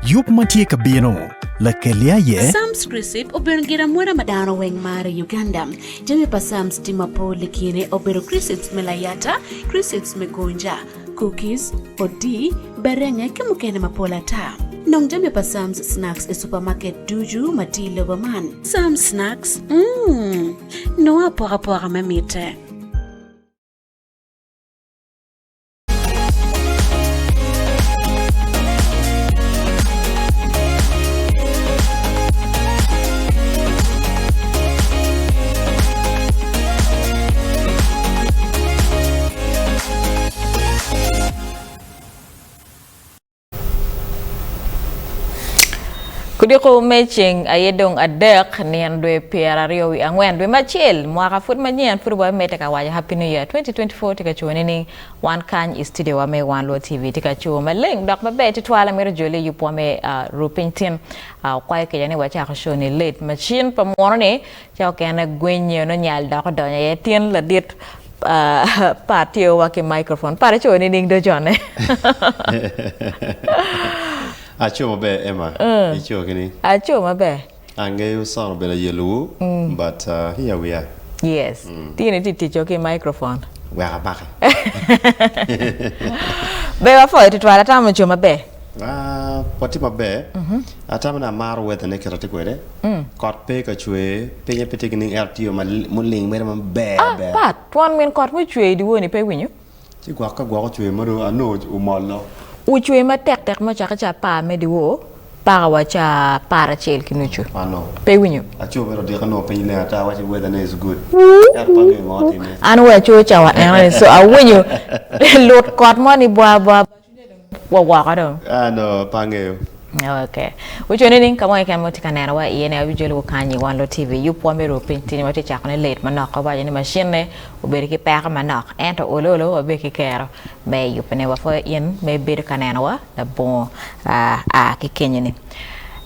Yup matie kabino la kelia ye Sams Crisip obengira mwera madano weng mare Uganda. Jami pa Sams timapo likine obero Crisip melayata, Crisip megonja, cookies, odi, berenge kemukene mapola ta. Nong jami pa Sams Snacks e supermarket duju matile waman. Sams Snacks, noa pora mamite. Kudiko matching ayedong adek ni andwe PRRO wi angwen dwe machil mwaka fut manyen fut wa mete ka waja happy new year 2024 tika chuoni ni one kan studio wa me one lo TV tika chuo maleng dok mabe titwala mere jole yupo me Rupiny tin kwa ke yani wacha ka show ni late machine pa morne cha kana gwenye no nyal da ko donya ye tin la dit patio wa ke microphone pare chuoni ning do jone Acho mabe Emma. Icho kini. Acho mabe. Ange you sound bela yellow, but here we are. Yes. Tiene titi choke microphone. We are back. Be wa fo titwala tamu cho mabe. Poti mabe. Atamu na maro wethe ne kerate kwede. Kot pe ka chwe, penye pete kini RTO muling mere mabe. Pat, tuan men kot mu chwe di woni pe winyo. Chi gwa ka gwa chwe maro ano umolo. Uchwe ma tek ma cha pa me di wo para wacha para chel kinuchu. Ano. Pe winyo. Acho bero di kano penye ne ata wacha weather is good. Yat pange ngoti me. Anu wa cho cha wa so a winyo lot kot mo ni bwa ka do. Ano pange. Okay. Ucho nini kama yake motika na wa yene abijole ko kanyi wan lo TV yupo me Rupiny tini wati cha kone late manok ko ba ni machine ne uberiki peka manok ento ololo obeki kero be yupene wa fo yen me bir kanana wa la bon ki kenyini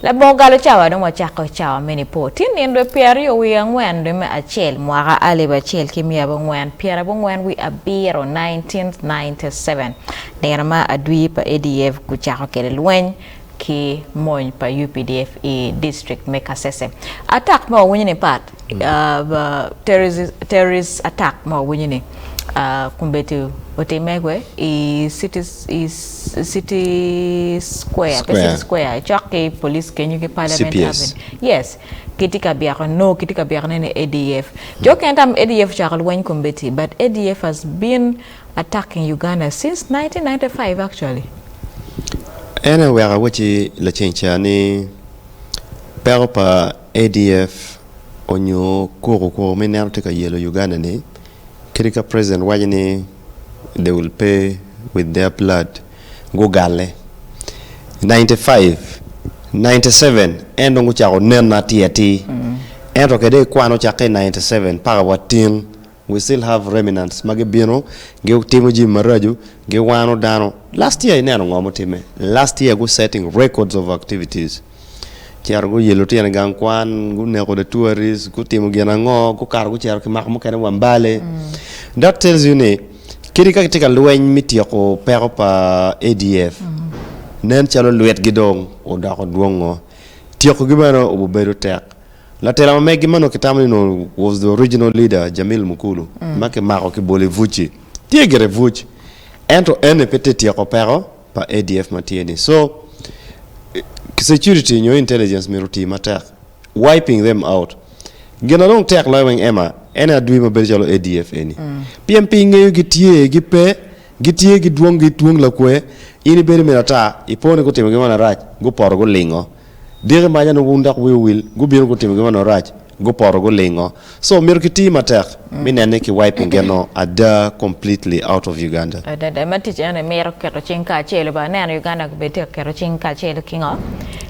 la bon galo chawa do mo chako chawa meni po tin ndo PRRO wi angwen do me achel mwaka ale ba chel kimia bo ngwen PRRO bo ngwen wi abiro 1997 nerma adui pa ADF ku chako kele lwen ki moñ pa UPDF e district Mekasese attack mo wonyine pat terrorist attack mo wonyine kumbeti otemegwe e city square choke police kenyu ke parliament haven yes kitika biya ne ADF jokentam ADF chakal wany kumbeti but ADF has been attacking Uganda since 1995 actually. Ena wera wachi la chencha ni perpa ADF onyo koro menero tika yelo Uganda ni kirika president wajini they will pay with their blood go gale 95 97 endo nguchako nena tiati endo kede kwano chake 97 para watin we still have remnants magebino ge timo ji maraju ge wano dano last year ineno ngomo time last year go setting records of activities chiar go yelo tiene gang kwan go ne ko de tourists go timo gena ngo go kar go chiar ki mak mo kene wambale that tells you ne kirika tika lwen mitia ko pero pa ADF nen chalo luet gidong o da ko duongo tio ko gimano o bedo tek la tela megi mano kitamni no was the original leader Jamil Mukulu make mako ki bole vuchi tiegere vuchi ento ene peteti ya kopero pa ADF matieni so security nyo intelligence miruti matak wiping them out gena long tek laweng Emma ene adui maberjalo ADF eni PMP ngeyo gitie giduong la kwe ini beri menata ipone ko timo gimana rach go poro go lingo dire manya no wunda ko will go biro ko timo gimana rach go poro go lingo so mirkiti matek minene ki wiping geno ada completely out of Uganda ada matich ene mero kero chinka chelo ba nene Uganda ko bete kero chinka chelo kingo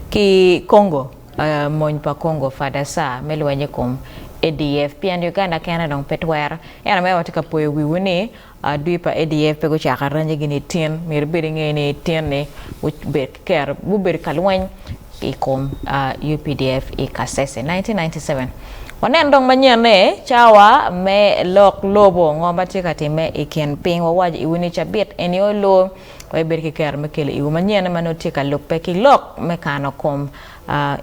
ki Congo moñ pa Congo fada sa melwenye kom ADF pian Uganda kana dong petwer yana me watika poe wiwune dui pa ADF pe go chaka ranje gini tin mir biringe ni tin ne be ker bu ber kalwan ikom UPDF e Kasese 1997 วันนั้นตรงมันเนี่ยเช้าว่าแม่ลอกโลบงอมาที่กติแม่อีเขียนปิงว่าจะอีวันนี้จะเบียดเอ็นโอโลไว้เบิดกี่แก่ไม่เกี่ยวอีวันเนี่ยมันที่กันลุกไปกี่ลอกไม่ขานคม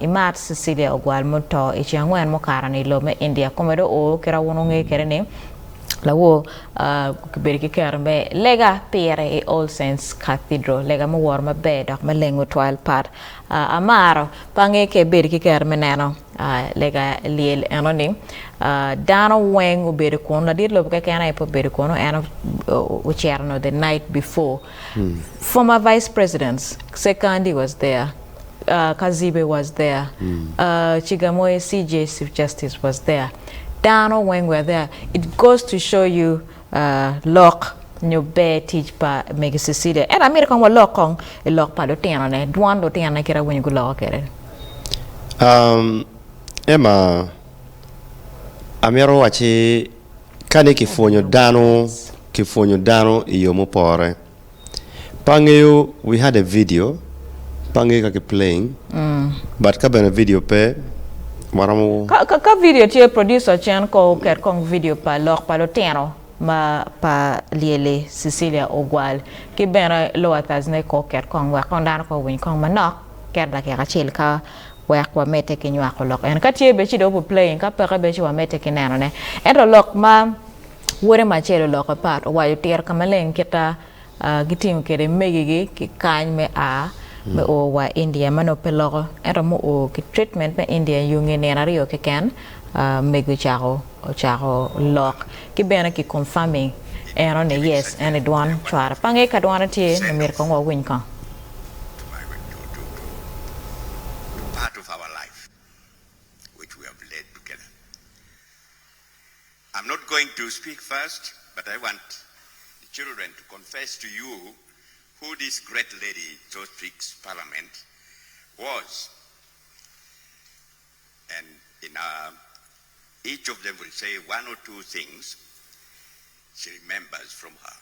Imat Cecilia Ogwal munto e chiangwen mo karani lo me India come do o kera wono nge kerene lawo beriki kerme lega pere e All Saints Cathedral lega mo warma be dak me lengo twal part amaro pange ke beriki kerme nano lega liel anoni dano weng o beri kono la dir lo ke kana e po beri kono ano o cherno the night before former vice presidents Sekandi was there. Kazibe was there. Chigamoye CJ Chief Justice was there. Dano when we're there. It goes to show you lock new bed teach pa Meg Cecilia. And America wa lock on a lock pa Lotino ne. Duan Lotino kira when you go lock it. Emma Amero wachi kane kifonyo dano iyo mopore. Pangeyo we had a video pange ka playing but ka bena video pe maramo ka video tie producer chen ko ker kong video pa lok pa Lotino ma pa Lyeli Cecilia Ogwal ki bena lo atazne ko ker kong wa kon dan ko win kong manok ker da ka chil ka wa kwa mete ki nywa ko lok en ka tie be chi do playing ka pa be chi wa mete ki nano ne en lok ma wore ma chelo lok pa wa yo tier ka malen kita gitim kede megigi ki kany me a me o wa India mano peloro era mo o ki treatment me India yungi nena rio ke ken megu charo lock ki bena ki confirming era ne yes and it one try pange ka dwana tie no mir ko ngo win kan part of our life which we have led together. I'm not going to speak first, but I want the children to confess to you who this great lady chose speaks parliament was. And each of them will say one or two things she remembers from her.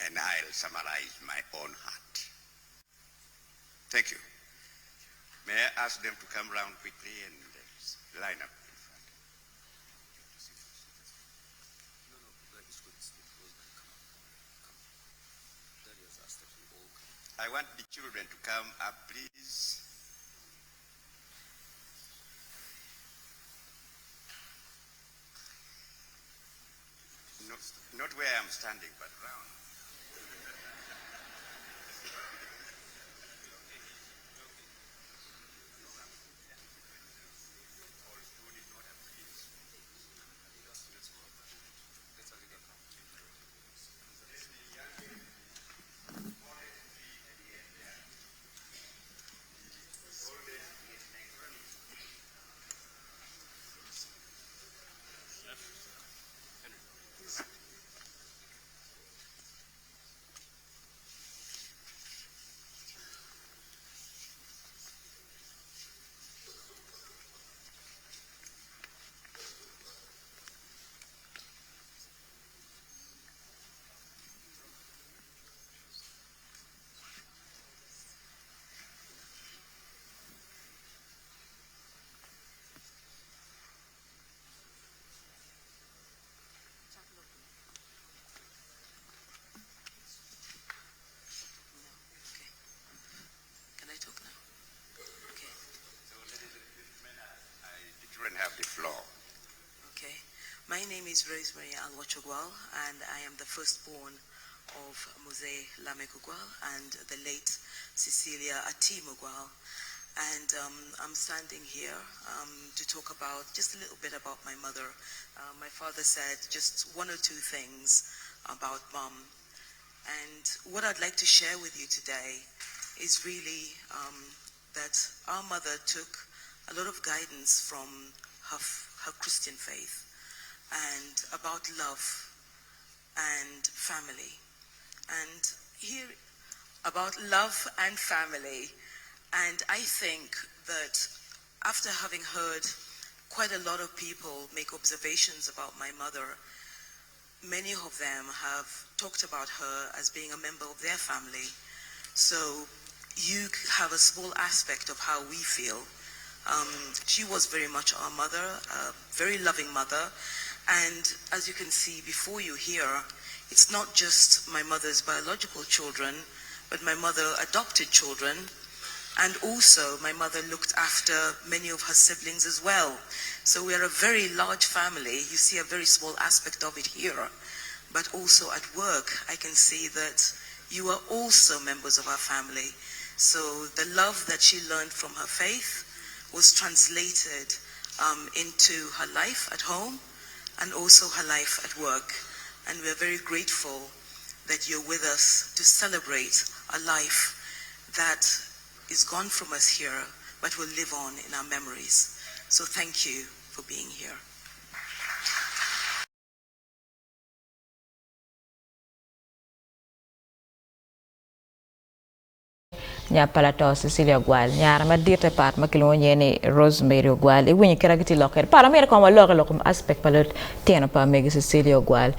And I'll summarize my own heart. Thank you. May I ask them to come round quickly and line up? I want the children to come up, please. Not where I'm standing, but round. Have the floor. Okay. My name is Rosemary Ogwal, and I am the firstborn of Mose Lamek Ogwal and the late Cecilia Ogwal. And I'm standing here to talk about just a little bit about my mother. My father said just one or two things about Mom. And what I'd like to share with you today is really that our mother took a lot of guidance from her Christian faith and about love and family. And here about love and family. And I think that after having heard quite a lot of people make observations about my mother, many of them have talked about her as being a member of their family. So you have a small aspect of how we feel She was very much our mother, a very loving mother. And as you can see before you here, it's not just my mother's biological children, but my mother adopted children. And also my mother looked after many of her siblings as well. So we are a very large family. You see a very small aspect of it here. But also at work, I can see that you are also members of our family. So the love that she learned from her faith was translated into her life at home and also her life at work. And we are very grateful that you're with us to celebrate a life that is gone from us here, but will live on in our memories. So thank you for being here. nya palato Cecilia Ogwal nyara ma dirte part ma kilo nyeni Rosemary Ogwal e winyi kera giti loker para mere ko ma loker aspect palot tieno pa megi Cecilia Ogwal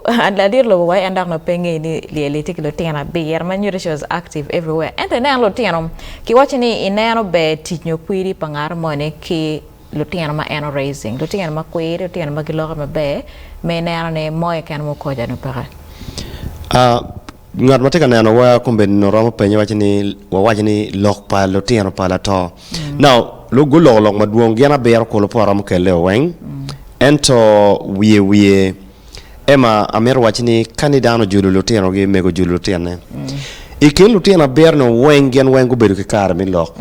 and la dirlo wai andar no penge ni Lyeli tikilo tiena beer man you she was active everywhere and then lo tieno ki watchini ineno be tinyo kwiri pangar mone ki Lotino ma eno raising Lotino ma kwiri Lotino ma gilor ma be me neno ne moye kan mo ko janu para ngat mateka neno wa kumbe no romo penye wachini lok pa Lotino pa la to now lo gulo lok maduong gena ber ko lo pora mo kele weng ento wie ema amer wachini kanidano julu Lotino gi mego julu Lotino ikel Lotino ber no weng gen weng bedo ke kar mi lok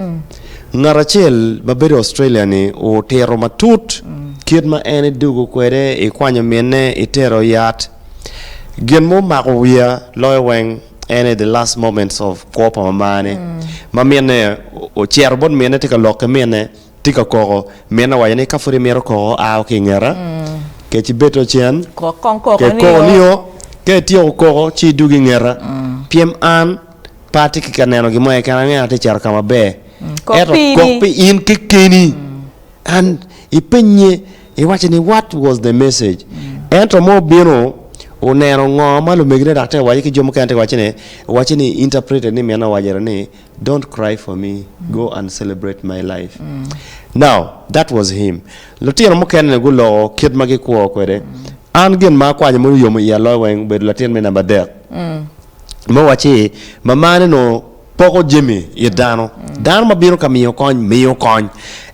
ngarachel mabedo Australia ni o tero matut kid ma ene dugo kwere e kwanyo mene itero yat gen mo mako wia loy weng ene the last moments of kopa mamane mamene o cherbon mene tika loke mene tika koko mene wayane kafuri mero ko a okingera ke chibeto chen ke ko niyo ke tio ko chi dugi ngera piem an pati ki kaneno gi moye kana ngana te char kama be kopi in kikeni and ipenye iwachini what was the message ento mo bino unero ngoma lo megre dakte waje ki jomo kante wachini interpreted ni mena wajera ni don't cry for me go and celebrate my life now that was him Lotino mo kene gulo kid magi ko kwere an gen ma kwanye mo yomo ya lo wen be Lotino me number there mo wachi mamane no poko jemi yedano dan mabiro kamiyo kony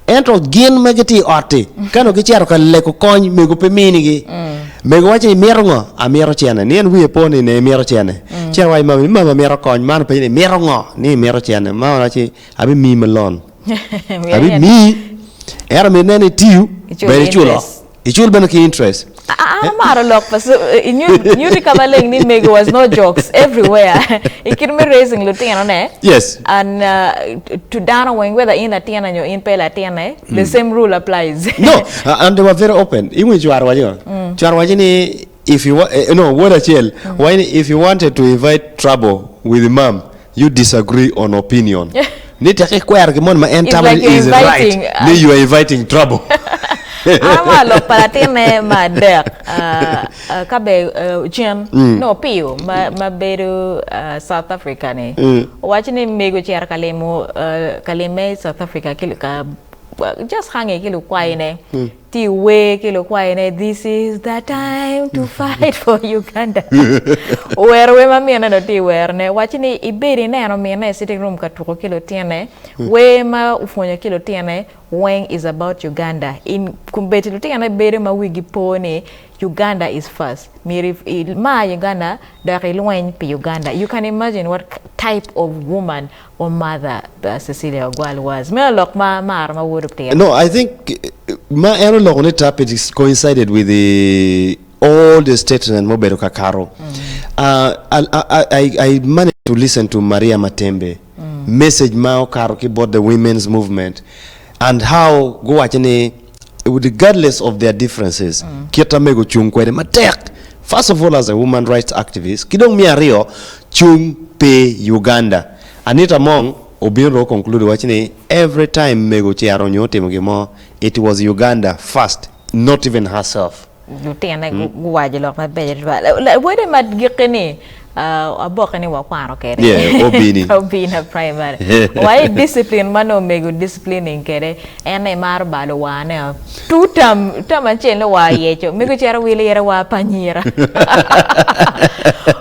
ento gin megeti oti kano gichero ka leko kony mego pemini gi mego wache miero ngo a miero chene nien wie poni ne miero chene chero wai mama miero kony man pe ni miero ngo ni miero chene ma wache abi mi melon abi mi era menene tiu bere chulo ichul beno ki interest Amara look, but you recover ni mego was no jokes everywhere. It can be raising Lotino, ne? Yes. And to Dana when whether in Latina and you're in Pay Latina, the same rule applies. No, and they were very open. Even Charwajini, if you no, what a chill. Why if you wanted to invite trouble with the mom, you disagree on opinion. It's like you are inviting trouble. Ama lo palatine mader kabe jen no pio ma beru South Africa ne wachini mego chiar kalime South Africa kiluka just hange kilu kwaine ti we kilu kwaine this is the time to fight for Uganda where we mamia no ti where ne wachini iberi ne no mene sitting room katuko kilo tiene we ma ufonya kilo tiene when is about Uganda in kumbeti tiene beri ma wigi pone Uganda is first mirif ma Uganda dari loin pi Uganda you can imagine what type of woman or mother Cecilia Ogwal was me lok ma would up no I think ma ero lok on tap it is coincided with the all the statements Mobero Kakaro I managed to listen to Maria Matembe message Mao Karo about the women's movement and how go watching regardless of their differences kieta mego chung kwede matek first of all as a woman rights activist kidong miario chung pe Uganda Anita Mong obiro conclude watching every time mego chiaro nyote mgimo it was Uganda first not even herself Lutene guwaje lok ma beje wede mat gikeni abok ni wa kwano kere. Yeah, obini. Obina primary. Why discipline mano mego disciplining kere ene mar balo wane. Tutam tamachelo wa yecho. Mego chera wile yera wa panyira.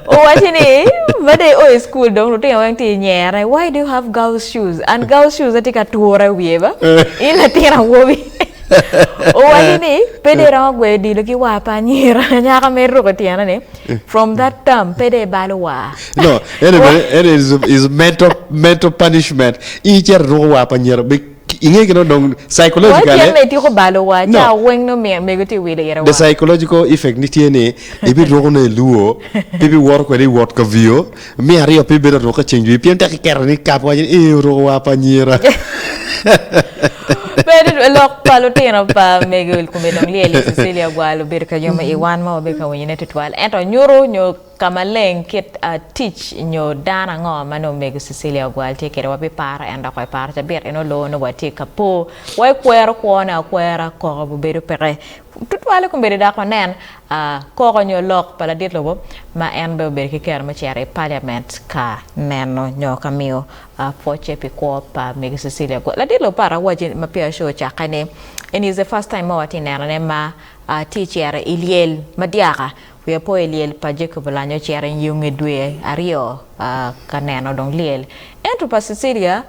Watching but they school don't think nyere. Why do you have girls shoes? And girls shoes that take a tour weaver. In a tira wobi. Pede rongwe di luki wa panyira nyaka meru katiana ne. From that term, pede balwa. No, it is mental punishment. Each year wa panyira. Psychologically, the psychological effect ni tiene ibi rogone luo bibi wor ko di wot ko vio mi ari pe be ro ko change bi ta ker ni kap wa e ro wa panyira Pero lok palotino pa megul kumedong Lyeli Cecilia Ogwal bir ka yoma iwan mo be ka wonyene tutwal ento nyuro nyo kamaleng kit teach nyo dana ngo mano megu Cecilia Ogwal te kere wabi para enda ko para ta bir eno lo no wati kapo wai kwero kwona kwera ko bu beru pere tutwale ko bere da ko nen ko nyo lok pala dit lobo ma en be ber ki ker ma chere parliament ka neno nyo kamio poche pi ko pa megu Cecilia Ogwal la dit lo para waje ma pia show cha kane and is the first time ma wati nena ma teacher Iliel Madiaka we po Lyeli pa Jacob lanyo chere yung edwe ario kaneno dong Lyeli ento pa Cecilia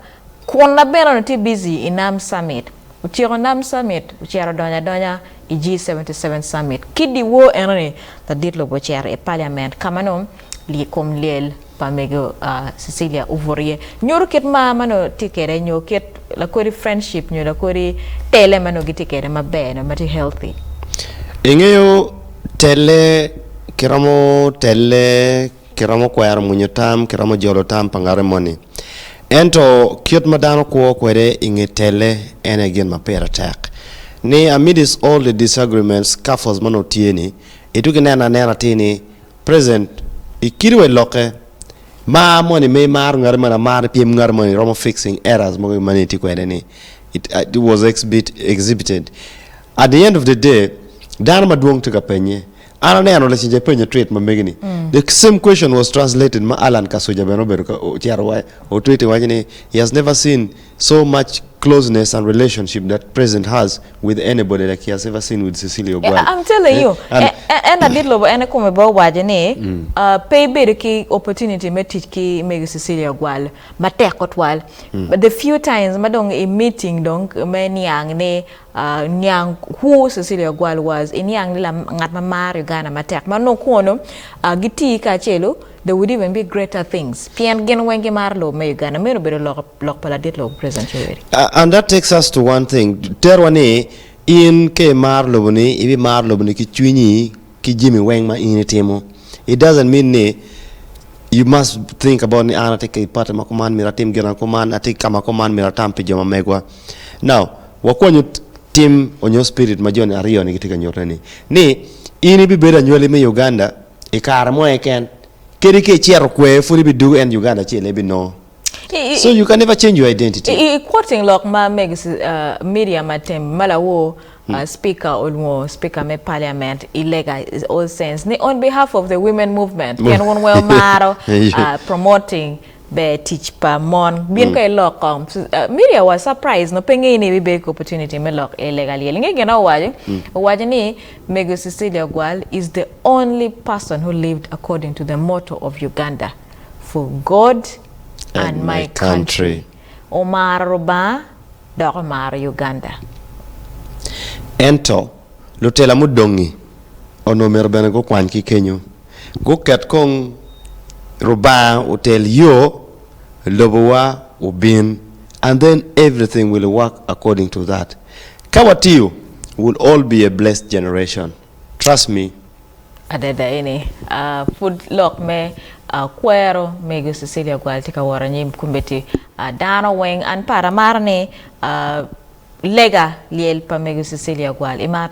kona bero ti busy inam summit uchiro nam summit uchiro donya i G77 summit kidi wo enone ta ditlo bo chere e parliament kamano li kom Lyeli pa mego Cecilia uvorie nyoro ket mama no tikere nyoket la kori friendship nyo la kori tele mano gitikere mabene mati healthy ingeyo tele kiramo kwayar munyo tam kiramo jolo tam pangare moni ento kiot madano ko kwere inge tele and again mapera attack ni amidst all the disagreements kafos mano tieni etuke nena tini present ikiriwe loke ma moni me mar ngar mana mar piem ngar moni romo fixing errors mo mani ti kwere ni it was exhibited at the end of the day dana maduong to kapenye ana ne ano leche penye tweet mamegini the same question was translated ma Alan Kasoja benober ko tiarwa o tweet wajini he has never seen so much closeness and relationship that president has with anybody like he has ever seen with Cecilia Ogwal. I'm telling you and I did love and come about wajini pay better ki opportunity me teach ki me Cecilia Ogwal matekotwal but the few times madong a meeting dong me niang ne nyang who Cecilia Ogwal was in yang nila ngat mamar Uganda matek mano kono giti ka chelo there would even be greater things pian gen wenge marlo me Uganda me no bedo lok pala dit lo present cheweri and that takes us to one thing terwane in ke marlo ni ibi marlo ni ki chwinyi ki jimi weng ma initimo it doesn't mean ne you must think about ni ana take part ma command miratim gena command ati kama command miratam pe joma megwa now wakwanyu team on your spirit majoni ario ni kitika nyorani ni ini bi beda nyole me Uganda e kara mo eken kedi ke chiero kwe furi bi do and Uganda chile bi no so you can never change your identity quoting lock ma megs media matem malawo speaker olmo speaker me parliament illegal is all sense ni on behalf of the women movement can one well maro promoting be teach pa mon bien kay lokom media was surprised no penge ni be opportunity me lok illegal yelinge gena waje ni Megu Cecilia Ogwal is the only person who lived according to the motto of Uganda for God and my country Omar Roba Omar Uganda ento lutela mudongi ono merbene go kwanki kenyo go ket kong Roba hotel yo lobowa ubin and then everything will work according to that Kawatiyo will all be a blessed generation trust me adada ini food lock me kwero Megu Cecilia Ogwal tika waranyim kumbeti dano weng an para marne lega Lyeli pa Megu Cecilia Ogwal imat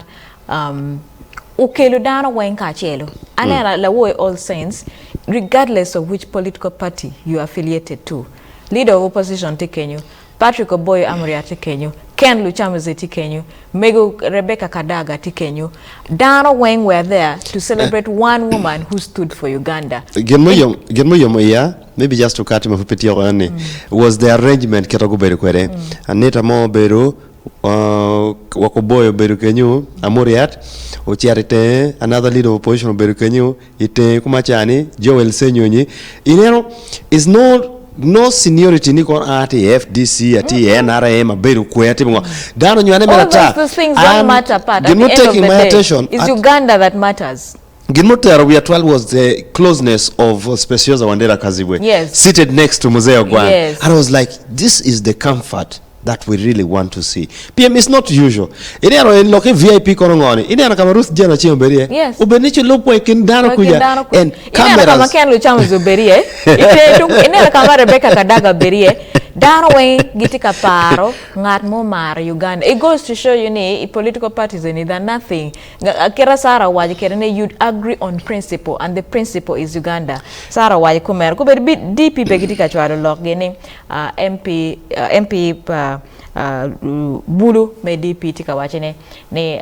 ukelu dano weng ka chelo anera la wo all saints regardless of which political party you are affiliated to leader of opposition te Kenya Patrick Oboy Amuriate Kenya Ken Luchamuze Tikenyu, Mego Rebecca Kadaga Tikenyu. Dana Wang were there to celebrate one woman who stood for Uganda. Maybe just to cut him off was the arrangement Ketago Beru Kwere. Anita Mo Beru, Wakoboyo Beru Kenyu, Amoriat, Uchiarite, another leader of opposition of Beru Kenyu, Ite Kumachani, Joel Senyoni. Is no seniority ni kon ATF, DC, NRM, Beru Kwete. Dano nyane All those things don't matter, Pat. At the end of the day, it's Uganda that matters. Gilmotero we are 12 was the closeness of Speciosa Wandera Kazibwe. Yes. Seated next to Mzee Ogwal. Yes. And I was like, this is the comfort that we really want to see. PM is not usual. Ini ano in loke VIP konongoni. Ini ano kama Ruth Jana Chimberie. Yes. Ubenicho lopo ikindano kuya. And cameras. Ini ano kama Ken Luchamuze Berie. Ini ano kama Rebecca Kadaga Berie. Dano Wang gitika paro ngat mo mar Uganda. It goes to show you ni political parties ni that nothing. Kira Sara waji kerene you'd agree on principle and the principle is Uganda. Sara waji kumer ko beri DP begitika chwaro lok gini MP Bulu me DP tika wachene ni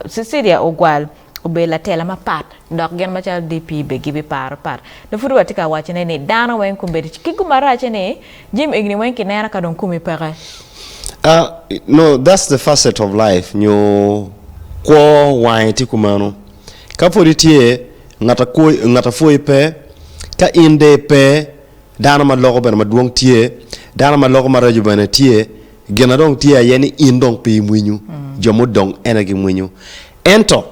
Cecilia Ogwal ubela tela mapat dok gen machal DP be gibi par no fudu watika wachene ni Dana Wang kumbedi kikumara chene Jim igni wen kinera kadon kumi pare. No, that's the facet of life. Nyo ko waiti kumano. Kapori tie ngata foi pe ka inde pe dana ma logo ben ma duong tie dana ma logo ma radio ben tie gena dong tie yeni indong pe mwinyu jomo dong energy mwinyu ento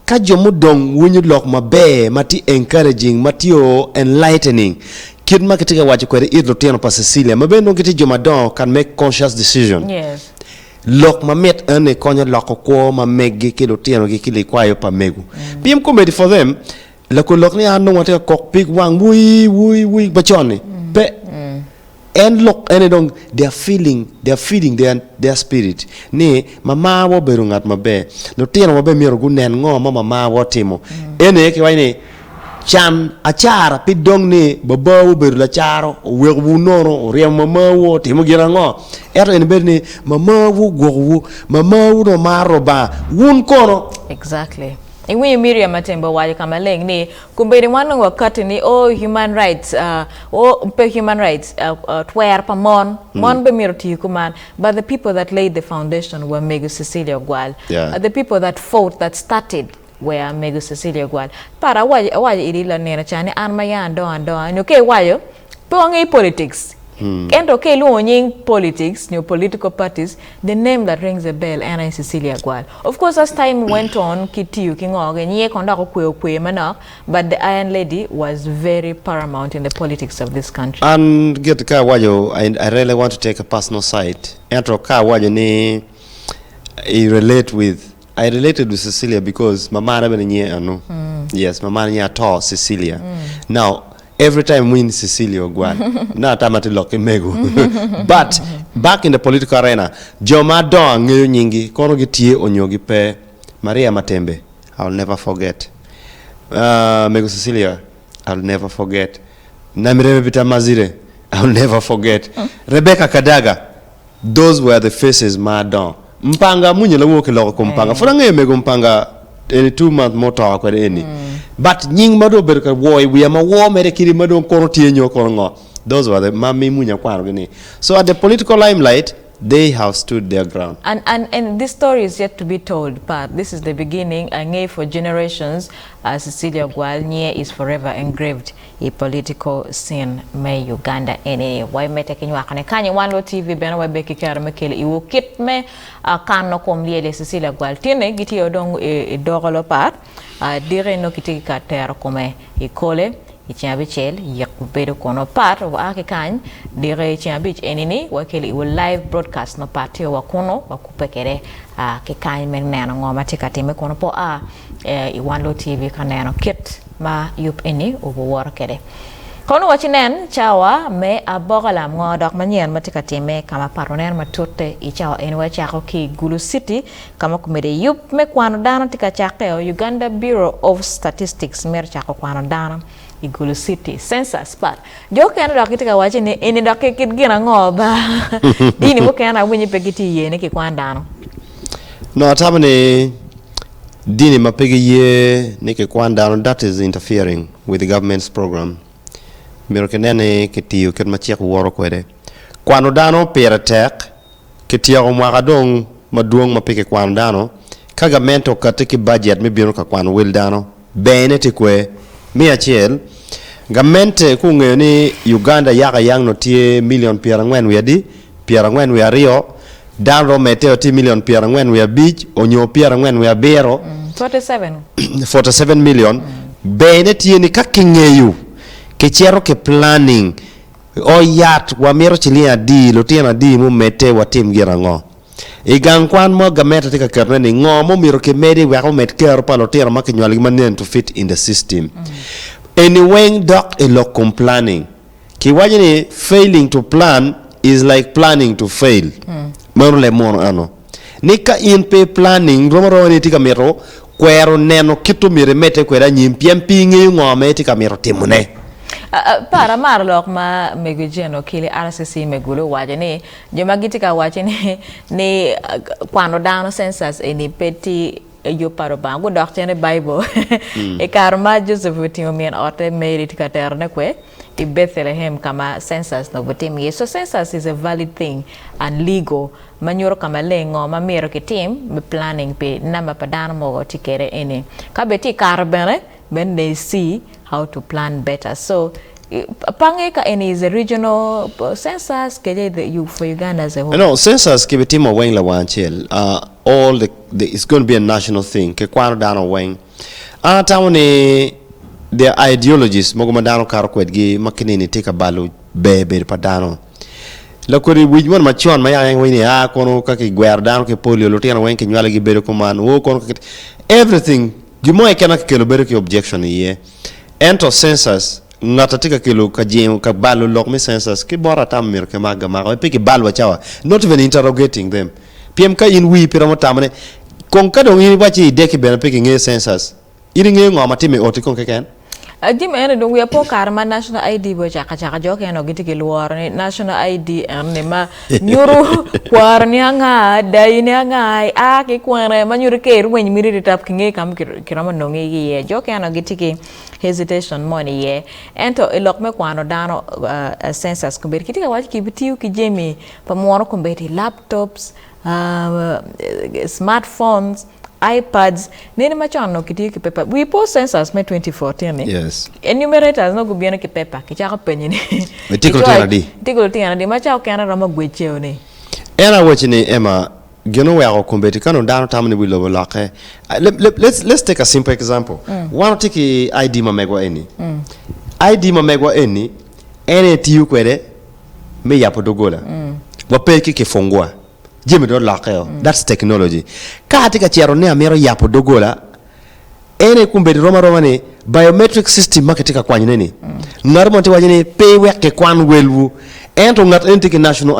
ka jomo dong wunyu lok mabe mati encouraging matio enlightening kid marketing wachi kwere Lotino pa Cecilia mabe no kiti joma dong can make conscious decision. Yes. Lok ma met ane konya loko ko ma megge ki Lotino ki kili kwayo pa megu. PM comedy for them lako lok ni anu wate kok pig wang wui bachoni pe and look and dong they are feeding their spirit ni mama wo berungat mabe Lotino mabe miro gunen ngo mama wo timo ene ke waini cham achara pidong ni baba wo beru la charo we wu noro re mama wo timo gira ngo ero en berni mama wo gowu mama wo no maroba wun kono Exactly. Iwi Miriam Matembo wali kama leng ni kumbeni wanu wakati ni human rights human rights twer pa mon be miroti kuman but the people that laid the foundation were Mego Cecilia Ogwal. The people that fought that started were Mego Cecilia Ogwal. Para waji idila nena chani anma ya ando okay wayo pongi politics. And okay, luonying politics, new political parties, the name that rings a bell, Imat Cecilia Ogwal. Of course, as time went on, Kitiyu Kingog and ye kondako kwe mana, but the Iron Lady was very paramount in the politics of this country. And get ka wajo, I really want to take a personal side. Entro ka wajo ni I related with Cecilia because mama na benye anu. Yes, mama ni ato Cecilia. Now every time win Cecilia Ogwal. Na tamati loke mego. But back in the political arena, Joma Don ngeyo nyingi kono gitie onyogi pe Maria Matembe. I'll never forget. Mego Cecilia, I'll never forget. Namirebe Bita Mazire, I'll never forget. Rebecca Kadaga, those were the faces Madon. Mpanga munye la woke loko kumpanga. Funa ngeyo mego mpanga any 2 month moto kwa any. But nying mado berka woy we am a war merekiri mado kono tienyo kono. Those were the mami munya kwano gini. So at the political limelight, they have stood their ground. And this story is yet to be told, but this is the beginning. And for generations, Cecilia Ogwal nye is forever engraved in political scene me Uganda ene. Why me taking you akane kanye Wanlo TV bena wa beki kara mekele iwo kit me kano kom Lyeli Cecilia Ogwal tine giti odong dogolo part dire no kiti ka terra come ikole Ichiabichel yakubero kono part of Akikan, dire Ichiabich enini, wakeli will live broadcast no party wa kono, wakupekere kikan menano ngoma tikatime kono po Wanlo TV kanano kit ma yup eni ubuwar kere. Kono wachinen chawa me abogala ngodok manyen matikatime kama paroner matote ichawa enwe chako ki Gulu City kama kumede yup me kwano dana tika chake Uganda Bureau of Statistics mer chako kwano dana igulu city census part jo kana dok itika wache ni ini dok kit gina ngoba dini bo kana winyi pegiti yene ki kwandano no tamani dini mapegi ye ne ke kwandano that is interfering with the government's program miro kenene kitiyo ket machiek woro kwede kwano dano pere tek kitiyo mwagadong maduong mapeke kwano dano ka government okatiki budget mibiro ka kwano wil dano bene tikwe mi achiel government kung'eyo ni Uganda yaka yang no tie million piero ang'wen wi adi piero ang'wen wi ariyo dano meteo ti million piero ang'wen wi abich onyo piero ang'wen wi abiro 47 million bene tie ni kaking'eyo kechero ke planning o yat wamiro chilia di lotiena di mu mete watim girango igang kwan mo gameta tika kerne ni ngo mo miro ke medi wa ko met ker pa lotiena makinywal manen to fit in the system anyway doc a lot planning ki wajini failing to plan is like planning to fail le mon ano nika in pe planning romoro ni tika miro kwero neno kitu mire mete kwera nyimpiem pingi ngo mete tika miro timune para mar lok ma megujeno kili RCC megulo wajene joma gitika wajene ni kwano dano census ni peti yo paro bango doktene bible e karma Joseph Rupiny men ote made it katerne kwe i Bethlehem kama census no butimi so census is a valid thing and legal manyoro kama lengo mamiro ke team be planning pe nama padano mo tikere ene kabeti karbene when they see how to plan better. So, Pangeka is a regional census for Uganda as a whole. No, census kibitimo weng la wanchel. All it's going to be a national thing. Ke kwano dano weng. Tawni their ideologies mogomadano karokwedgi makinini tika balu bebe padano. Lakuri wijmon machon mayang wini kono kaki guardano ke polio lotiana weng ke nywala gi bere kuman wo kono everything Gimo ekena kelo bere ki objection ye. Ento census ngata tika kelo ka jeng ka balu lok mi census ki bora tam mir ke maga maga pe ki balwa chawa not even interrogating them. PM ka in wi piramo tamane kon ka do yini bachi deki bere pe ki nge census. Iri nge ngoma timi oti kon keken. Dim ene do we po karma national ID bo chaka joke eno gitiki luar ni national ID ene ma nyuru kwarni anga dai ni anga ki kware ma nyuru ke ruwen miri tap kinge kam kirama no ngi ye joke eno gitiki hesitation money ye ento elok me kwano dano census kumberi kitika wachi kibitiu kijemi pamono kumberi laptops smartphones iPads nene machano kiti ki paper we post census me 2014 yes enumerators no gubiana ki paper ki chaka penyini tikolo tiana di machao kana rama gwecheo ne era wachini ema geno wa kumbeti kano dano tamni we lobo lake let's take a simple example one take ID mamegwa eni ID mamegwa eni ene tiu kwede me yapo dogola wapeki kifungua Jimmy do lakeo that's technology ka tika chiaro ne amero yapo dogola ene kumbe roma ne biometric system maketika kwany neni ngarmo te wajini pay weke kwan welwu ento ngat entiki national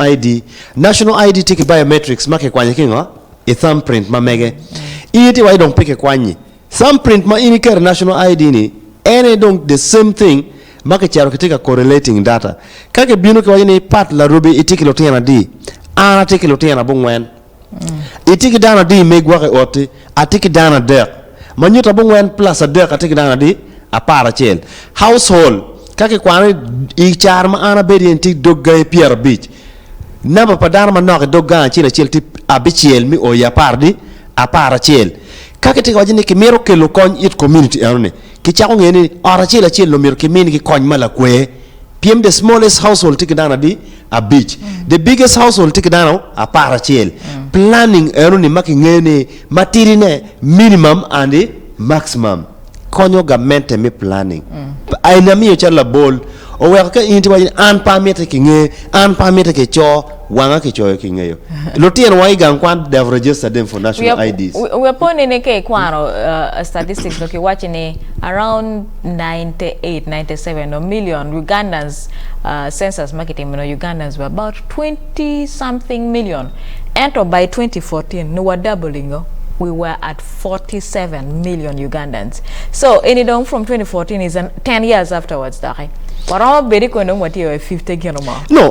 ID tiki biometrics make kwany kingo a thumbprint mamege iti wai dong pike kwanyi thumbprint ma ini ker national ID ni ene dong the same thing make chiaro ketika correlating data kake binu ke wajini pat la ruby itiki lotiana di ana tiki lotiana bungwen itiki dana di megwake oti atiki dana dek manyuta bungwen plus a dek atiki dana di apara chel household kake kwani ichar ma ana bedi enti dogga Pierre Beach namba padana manok dogga chile chel ti abichiel mi o ya pardi apara chel kake tiki wajini ki mero kelo kony it community anone ki chako ngeni ara chel lo mero ki mini ki kony mala kwe PM the smallest household tiki dana di a beach the biggest household tiki dana a para chel planning eroni maki ngene matirine minimum and the maximum konyo government me planning aina mi chala bol o wa ka inti wa an pamete ki nge an pamete ke cho wanga ke cho ki ngeyo lotien wa igan kwan they have registered them for national IDs we are pone ne ke kwano statistics no ke watching around 97 million Ugandans census marketing Ugandans were about 20 something million and by 2014 no were doubling we were at 47 million Ugandans. So, any down from 2014 is 10 years afterwards, Dari. No,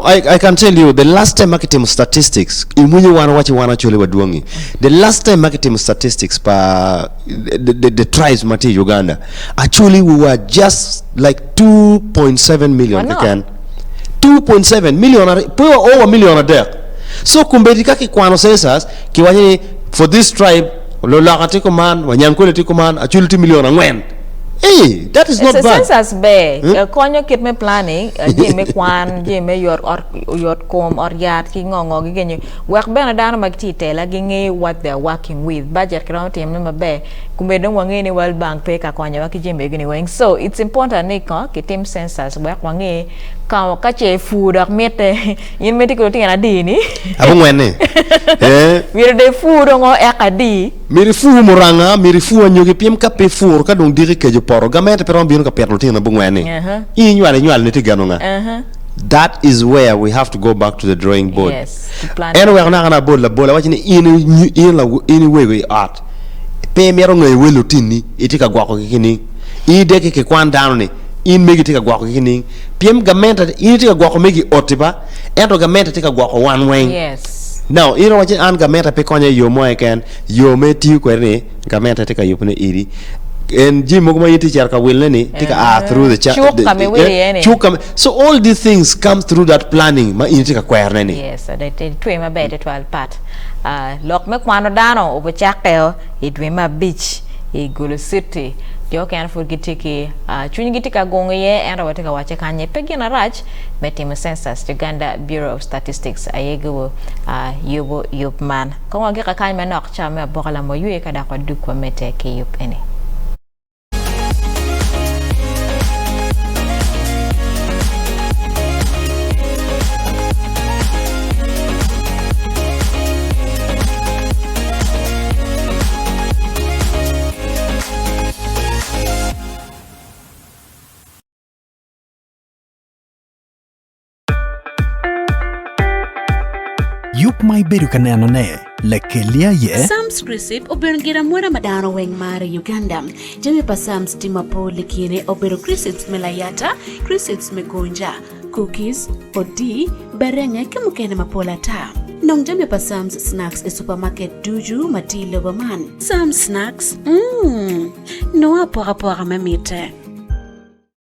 I can tell you the last time marketing statistics, the last time marketing statistics the tribes mati Uganda, actually we were just like 2.7 million. 2.7 million, over a million a day. So kumbedika ki kwano census kiwanye for this tribe lolakati man wanyankole man actually million angwen. Hey, that is not bad. It's a census bay. Konyo kit me planning, jeme kwan, jeme your com or yard ki ngongo gigenyu. Work bena dana magtite la ginge what they're working with. Budget kran team me be. Kumedong wange World Bank pay ka kwanya waki jeme gini wing. So it's important niko ki team census work wange ka kache food ak mete yin meti ko tinga di ni. Abong wene. Mire de food ngo ekadi. Miri fu moranga, miri fu anyogi piem ka pe fur ka dong diri ke poro gamete pero bino ka perlo tina bungwani nyuale niti ganonga. That is where we have to go back to the drawing board. Yes, anyway na bola wachini in way we art pe mero ngai welo tini itika gwako kikini ideke ke kwan down ni in megi tika gwako kikini piem gamete itika gwako megi otiba ento gamete tika gwako one way. Yes. Now, you know what an gameta pe konya yo mo eken yo meti ko ne gameta tika yupne iri and Jim Mogma teacher ka will ni tika through the chat. So all these things come through that planning ma in tika kwerne ni. Yes, they twe ma be 12 part. Lok me kwano dano over chaktel it we ma beach e gulu city. Yo can forget tiki chuni gitika gonga ye and watika wache kanye pegina raj metim census Uganda Bureau of Statistics ayego yubo yup man ko wage ka kanye manok chame bokala mo yue kada ko dukwa mete ke yup ene. Yup mai beru kaneno ne lekelia ye Sam's Crisip obengira mwera madano weng mare Uganda. Jami pa Sam's timapo likine obero Crisps melayata, Crisps megonja, cookies, odi, berenge kemukene mapola ta. Nong jami pa Sam's Snacks e supermarket duju matilo baman. Sam's Snacks, noa pora mamite.